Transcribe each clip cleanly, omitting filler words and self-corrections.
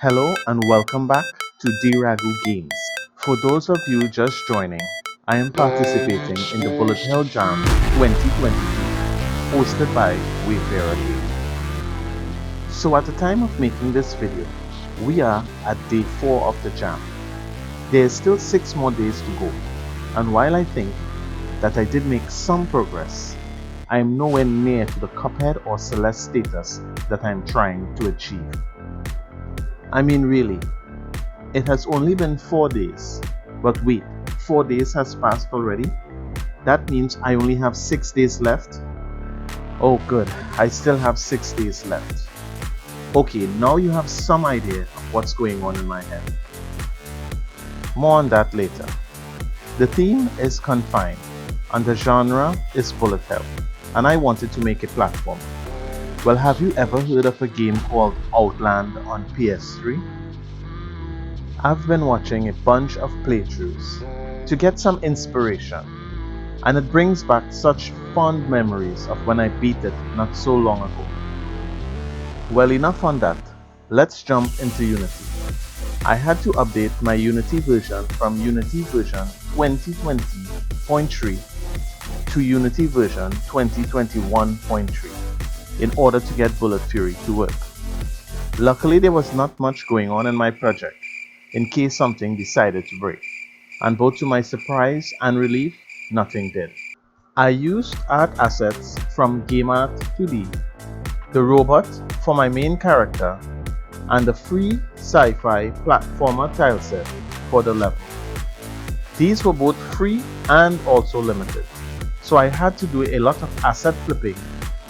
Hello and welcome back to Diragu Games. For those of you just joining, I am participating in the Bullet Hell Jam 2022 hosted by Wayfarer Game. So at the time of making this video, we are at day 4 of the jam. There is still 6 more days to go, and while I think that I did make some progress, I am nowhere near to the Cuphead or Celeste status that I am trying to achieve. I mean really, it has only been 4 days, but wait, 4 days has passed already? That means I only have 6 days left? Oh good, I still have 6 days left. Okay, now you have some idea of what's going on in my head. More on that later. The theme is confined, and the genre is bullet hell, and I wanted to make a platform. Well, have you ever heard of a game called Outland on PS3? I've been watching a bunch of playthroughs to get some inspiration, and it brings back such fond memories of when I beat it not so long ago. Well, enough on that. Let's jump into Unity. I had to update my Unity version from Unity version 2020.3 to Unity version 2021.3 in order to get Bullet Fury to work. Luckily, there was not much going on in my project in case something decided to break, and both to my surprise and relief, nothing did. I used art assets from GameArt 2D, the robot for my main character, and the free sci-fi platformer tileset for the level. These were both free and also limited, so I had to do a lot of asset flipping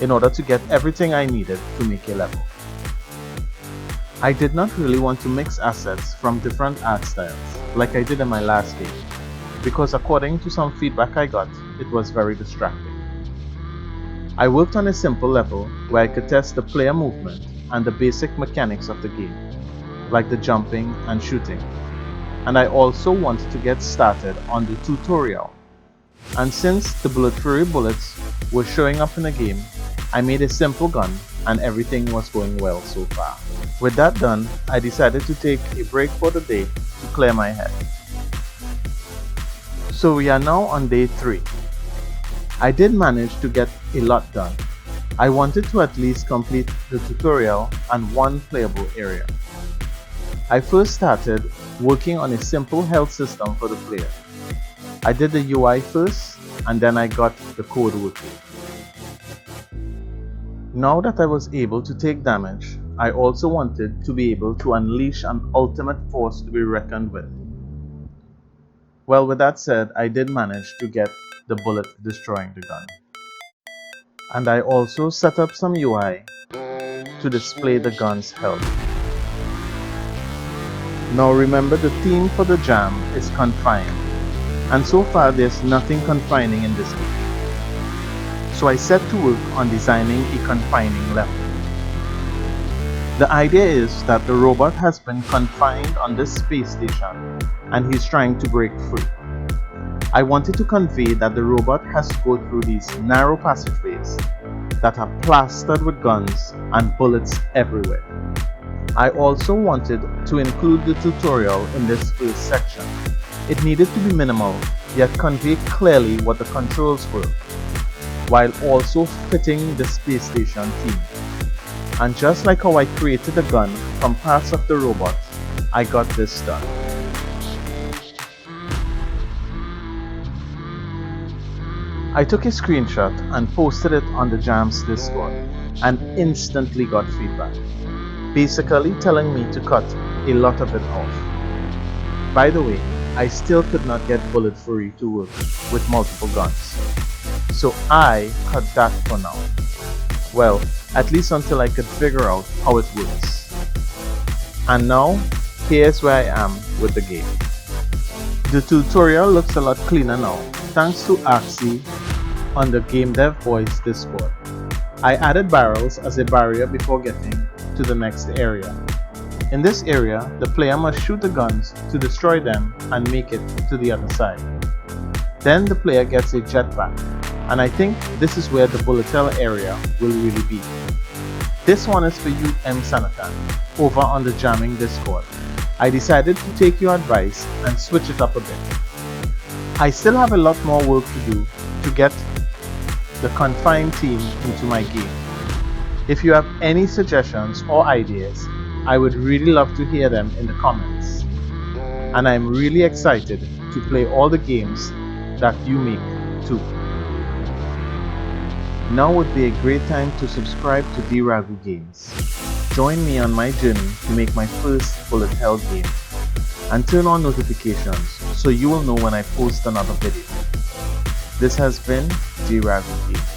in order to get everything I needed to make a level. I did not really want to mix assets from different art styles like I did in my last game, because according to some feedback I got, it was very distracting. I worked on a simple level where I could test the player movement and the basic mechanics of the game, like the jumping and shooting, and I also wanted to get started on the tutorial. And since the Bullet Fury bullets were showing up in the game, I made a simple gun and everything was going well so far. With that done, I decided to take a break for the day to clear my head. So we are now on day 3. I did manage to get a lot done. I wanted to at least complete the tutorial and one playable area. I first started working on a simple health system for the player. I did the UI first, and then I got the code working. Now that I was able to take damage, I also wanted to be able to unleash an ultimate force to be reckoned with. Well, with that said, I did manage to get the bullet destroying the gun. And I also set up some UI to display the gun's health. Now remember, the theme for the jam is confined, and so far there's nothing confining in this game. So I set to work on designing a confining level. The idea is that the robot has been confined on this space station and he's trying to break free. I wanted to convey that the robot has to go through these narrow passageways that are plastered with guns and bullets everywhere. I also wanted to include the tutorial in this first section. It needed to be minimal, yet convey clearly what the controls were, while also fitting the space station theme. And just like how I created the gun from parts of the robot, I got this done. I took a screenshot and posted it on the Jam's Discord and instantly got feedback, basically telling me to cut a lot of it off. By the way, I still could not get Bullet Fury to work with multiple guns, so I cut that for now. Well, at least until I could figure out how it works. And now, here's where I am with the game. The tutorial looks a lot cleaner now, thanks to Axie on the Game Dev Boys Discord. I added barrels as a barrier before getting to the next area. In this area, the player must shoot the guns to destroy them and make it to the other side. Then the player gets a jetpack, and I think this is where the bullet hell area will really be. This one is for you, M. Sanatan, over on the Jamming Discord. I decided to take your advice and switch it up a bit. I still have a lot more work to do to get the confined team into my game. If you have any suggestions or ideas, I would really love to hear them in the comments. And I'm really excited to play all the games that you make too. Now would be a great time to subscribe to DRagu Games. Join me on my journey to make my first bullet hell game. And turn on notifications so you will know when I post another video. This has been DRagu Games.